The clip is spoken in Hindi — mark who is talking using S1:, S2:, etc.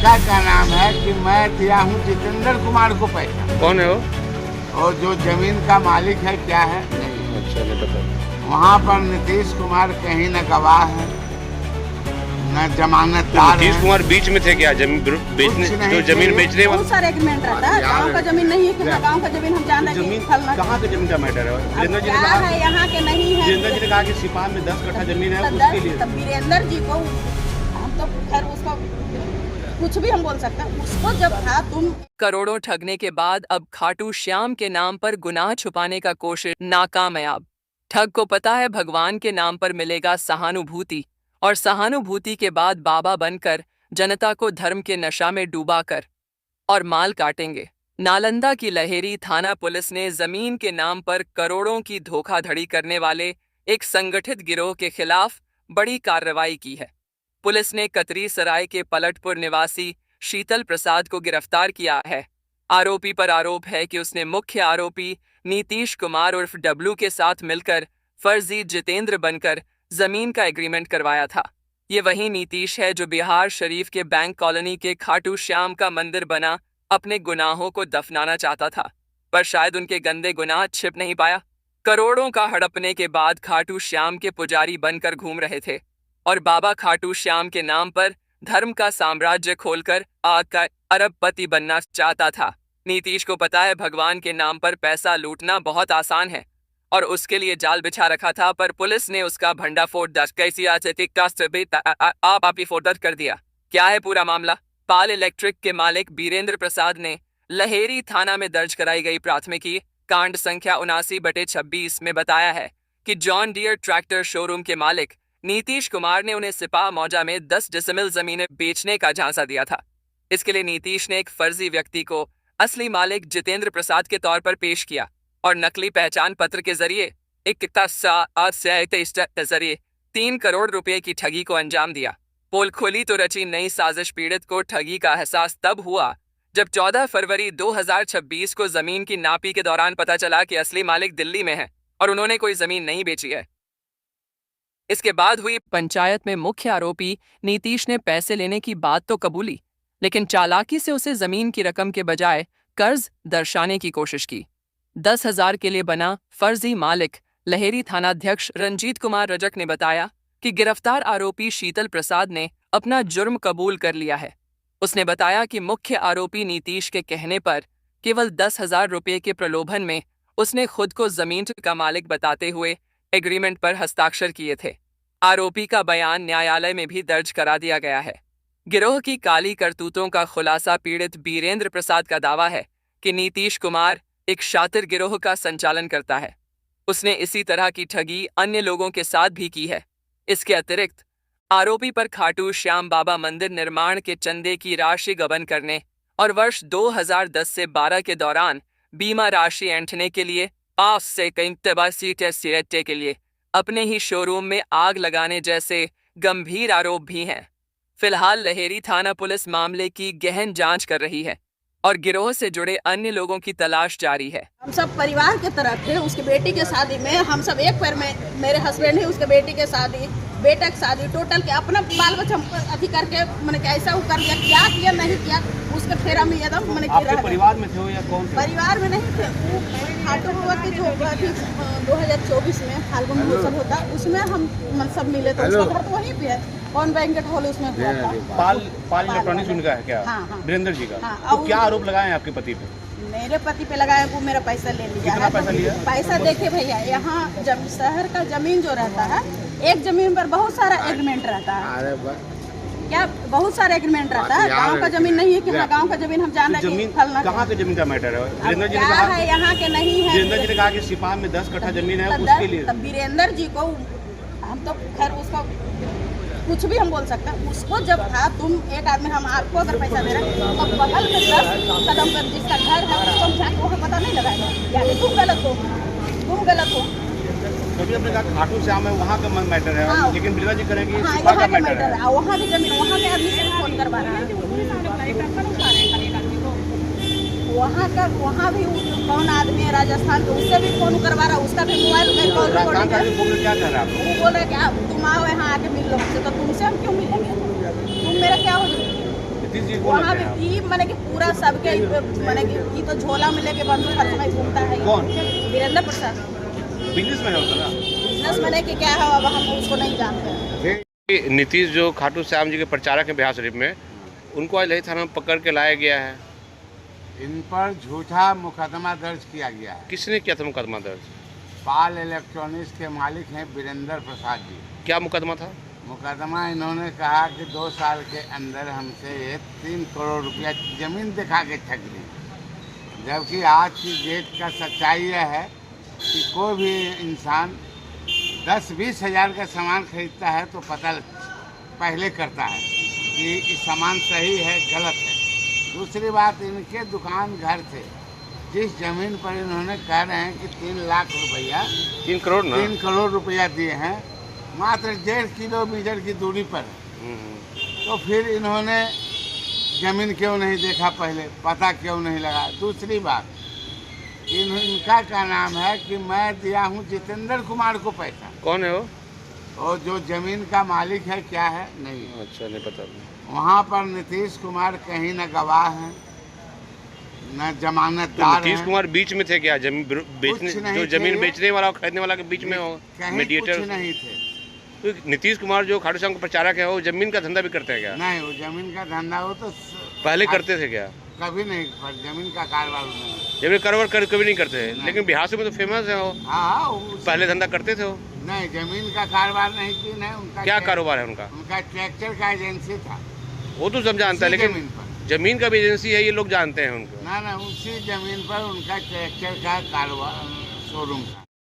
S1: लड़का का नाम है कि मैं दिया हूँ जितेंद्र कुमार को पैसा।
S2: कौन है वो?
S1: और जो जमीन का मालिक है क्या है नहीं।
S2: अच्छा, नहीं पता।
S1: वहाँ पर नीतीश कुमार कहीं न गवाह है न जमानतदार।
S2: नीतीश कुमार बीच में थे क्या जमीन बेचने, जो जमीन बेचने वाले?
S3: बहुत सारे एग्रीमेंट रहता है। गाँव का जमीन नहीं है कि गाँव का जमीन हम जान रहे हैं।
S2: कहाँ के जमीन का मैटर है? वीरेंद्र जी ने
S3: क्या
S2: कहा
S3: है यहाँ के नहीं है।
S2: वीरेंद्र जी ने कहा कि सिपाह में 10 कट्ठा जमीन है उसके लिए।
S3: तब वीरेंद्र जी को हम तो खैर उसको कुछ भी हम बोल सकते हैं। उसको जब था तुम
S4: करोड़ों ठगने के बाद अब खाटू श्याम के नाम पर गुनाह छुपाने का कोशिश नाकामयाब। ठग को पता है भगवान के नाम पर मिलेगा सहानुभूति, और सहानुभूति के बाद बाबा बनकर जनता को धर्म के नशा में डूबा कर और माल काटेंगे। नालंदा की लहेरी थाना पुलिस ने जमीन के नाम पर करोड़ों की धोखाधड़ी करने वाले एक संगठित गिरोह के खिलाफ बड़ी कार्रवाई की है। पुलिस ने कतरी सराय के पलटपुर निवासी शीतल प्रसाद को गिरफ्तार किया है। आरोपी पर आरोप है कि उसने मुख्य आरोपी नीतीश कुमार उर्फ डब्लू के साथ मिलकर फर्जी जितेंद्र बनकर जमीन का एग्रीमेंट करवाया था। ये वही नीतीश है जो बिहार शरीफ के बैंक कॉलोनी के खाटू श्याम का मंदिर बना अपने गुनाहों को दफनाना चाहता था, पर शायद उनके गंदे गुनाह छिप नहीं पाया। करोड़ों का हड़पने के बाद खाटू श्याम के पुजारी बनकर घूम रहे थे और बाबा खाटू श्याम के नाम पर धर्म का साम्राज्य खोलकर आग का अरबपति बनना चाहता था। नीतीश को पता है भगवान के नाम पर पैसा लूटना बहुत आसान है और उसके लिए जाल बिछा रखा था, पर पुलिस ने उसका भंडाफोड़ फोड़ कर दिया। क्या है पूरा मामला? पाल इलेक्ट्रिक के मालिक बीरेंद्र प्रसाद ने लहेरी थाना में दर्ज कराई गई प्राथमिकी कांड संख्या 79/26 में बताया है कि जॉन डियर ट्रैक्टर शोरूम के मालिक नीतीश कुमार ने उन्हें सिपाह मौजा में 10 डिसमिल जमीनें बेचने का झांसा दिया था। इसके लिए नीतीश ने एक फर्जी व्यक्ति को असली मालिक जितेंद्र प्रसाद के तौर पर पेश किया और नकली पहचान पत्र के जरिए जरिए 3 करोड़ रुपए की ठगी को अंजाम दिया। पोल खोली तो रची नई साजिश। पीड़ित को ठगी का एहसास तब हुआ जब 14 फरवरी 2026 को जमीन की नापी के दौरान पता चला कि असली मालिक दिल्ली में है और उन्होंने कोई जमीन नहीं बेची है। इसके बाद हुई पंचायत में मुख्य आरोपी नीतीश ने पैसे लेने की बात तो कबूली, लेकिन चालाकी से उसे जमीन की रकम के बजाय कर्ज दर्शाने की कोशिश की। 10,000 के लिए बना फर्जी मालिक लहेरी थानाध्यक्ष रंजीत कुमार रजक ने बताया कि गिरफ्तार आरोपी शीतल प्रसाद ने अपना जुर्म कबूल कर लिया है। उसने बताया कि मुख्य आरोपी नीतीश के कहने पर केवल 10,000 रुपये के प्रलोभन में उसने खुद को जमीन का मालिक बताते हुए एग्रीमेंट पर हस्ताक्षर किए थे। आरोपी का बयान न्यायालय में भी दर्ज करा दिया गया है। गिरोह की काली करतूतों का खुलासा पीड़ित बीरेंद्र प्रसाद का दावा है कि नीतीश कुमार एक शातिर गिरोह का संचालन करता है। उसने इसी तरह की ठगी अन्य लोगों के साथ भी की है। इसके अतिरिक्त आरोपी पर खाटू श्याम बाबा मंदिर निर्माण के चंदे की राशि गबन करने और वर्ष 2010 से 12 के दौरान बीमा राशि ऐंठने के लिए के लिए अपने ही शोरूम में आग लगाने जैसे गंभीर आरोप भी हैं। फिलहाल लहेरी थाना पुलिस मामले की गहन जांच कर रही है और गिरोह से जुड़े अन्य लोगों की तलाश जारी है।
S3: हम सब परिवार के तरफ थे। उसकी बेटी के शादी में हम सब एक पैर में, मेरे हस्बैंड ही उसके बेटी के शादी, बेटा की शादी, टोटल के अपना बाल बच्चा अथी करके मैंने ऐसा कर लिया। क्या किया नहीं किया उसके फेरा में एकदम मैंने
S2: परिवार में थे या कौन थे?
S3: परिवार में नहीं थे। खाटू बाबा के जो 2024 में फाल्गुन महोत्सव होता उसमें हम सब मिले थे। उसका घर तो वहीं पे है, कौन बैंकेट हॉल उसमें हुआ था।
S2: पाल इलेक्ट्रॉनिक्स उनका है क्या?
S3: हाँ, हाँ।
S2: वीरेंद्र जी का।
S3: हाँ,
S2: तो क्या आरोप लगाए हैं आपके पति पे?
S3: मेरे पति पे लगाया वो मेरा पैसा ले लिया।
S2: कितना पैसा लिया?
S3: पैसा देखिए भैया, यहाँ जब शहर का जमीन जो रहता है, एक जमीन पर बहुत सारा एग्रीमेंट रहता है। क्या बहुत सारा एग्रीमेंट रहता है। गांव का जमीन नहीं है कि हाँ गांव का जमीन हम जान रहे हैं।
S2: कहाँ के जमीन का मैटर है? वीरेंद्र जी ने
S3: क्या
S2: कहा
S3: है यहाँ के नहीं है।
S2: वीरेंद्र जी ने कहा कि सिपाह में 10 कट्ठा जमीन है उसके लिए।
S3: तब वीरेंद्र जी को हम तो खैर उसको कुछ भी हम बोल सकते हैं। उसको जब था तुम एक आदमी हम आपको अगर पैसा दे रहे हैं तो बगल में 10 कदम पर जिसका घर है उसको हम जाके वहाँ पता नहीं लगाएगा यानी तुम गलत हो, तुम गलत हो।
S2: क्योंकि अपने कहा खाटू श्याम है वहाँ का मैटर है।
S3: हाँ,
S2: लेकिन वीरेंद्र जी करेंगे
S3: हाँ,
S2: सिपाह का
S3: यहाँ
S2: मैटर है।
S3: वहाँ की जमीन वहाँ के आदमी से फोन करवा रहा है। वहाँ भी कौन आदमी है राजस्थान का, उससे भी फोन करवा रहा है। उसका भी मोबाइल कॉल
S2: राजस्थान का आदमी बोल क्या कर रहा है?
S3: वो बोल रहे कि आप तुम आओ यहाँ आके मिल लो मुझसे। तो तुमसे हम क्यों मिलेंगे? तुम मेरा क्या हो जाएगा?
S2: नीतीश
S3: वहाँ भी ये मैंने कि पूरा सबके मैंने कि ये तो झोला में लेके बंदूक हर समय घूमता है।
S5: कौन?
S3: वीरेंद्र प्रसाद।
S5: बिजनेस मैन होता ना।
S3: बिजनेस मैंने कि क्या है अब हम उसको नहीं जानते हैं।
S2: नीतीश जो खाटू श्याम जी के प्रचारक हैं बिहार शरीफ में, उनको आज लही थाना में पकड़ के लाया गया है।
S1: इन पर झूठा मुकदमा दर्ज किया गया है।
S2: किसने किया था मुकदमा दर्ज?
S1: पाल इलेक्ट्रॉनिक्स के मालिक हैं वीरेंद्र प्रसाद जी।
S2: क्या मुकदमा था?
S1: मुकदमा इन्होंने कहा कि 2 साल के अंदर हमसे 3 करोड़ रुपया जमीन दिखा के ठग ली, जबकि आज की डेट का सच्चाई यह है कि कोई भी इंसान 10-20 हज़ार का सामान खरीदता है तो पता पहले करता है कि इस सामान सही है गलत है। दूसरी बात, इनके दुकान घर थे, जिस जमीन पर इन्होंने कह रहे हैं कि 3 लाख रुपया
S2: 3 करोड़ ना?
S1: 3 करोड़ रुपया दिए हैं, मात्र 1.5 किलोमीटर की दूरी पर है। तो फिर इन्होंने जमीन क्यों नहीं देखा, पहले पता क्यों नहीं लगा? दूसरी बात, इनका क्या नाम है कि मैं दिया हूँ जितेंद्र कुमार को पैसा।
S2: कौन है वो?
S1: और जो जमीन का मालिक है क्या है नहीं।
S2: अच्छा, नहीं पता।
S1: वहाँ पर नीतीश कुमार कहीं न गवाह हैं न जमानतदार
S2: नीतीश
S1: हैं।
S2: कुमार बीच में थे क्या? जमीन बेचने, जो जमीन बेचने वाला और खरीदने वाला के बीच में हो
S1: कहीं
S2: मीडिएटर?
S1: कुछ नहीं थे।
S2: तो नीतीश कुमार जो खाटू श्याम के प्रचारक है, वो जमीन का धंधा भी करते हैं क्या?
S1: नहीं, वो जमीन का धंधा वो तो
S2: पहले करते थे क्या?
S1: कभी नहीं, पर जमीन का कारोबार नहीं।
S2: जमीन कारोबार कभी नहीं करते हैं, लेकिन बिहार से में तो फेमस है वो।
S1: हाँ,
S2: पहले धंधा करते थे वो।
S1: नहीं, जमीन का कारोबार नहीं की नहीं। उनका
S2: क्या कारोबार है उनका?
S1: उनका ट्रैक्टर का एजेंसी था।
S2: वो तो सब जानता है, लेकिन
S1: जमीन पर
S2: जमीन का भी एजेंसी है, ये लोग जानते हैं उनको।
S1: ना उसी जमीन पर उनका ट्रैक्टर का कारोबार शोरूम था।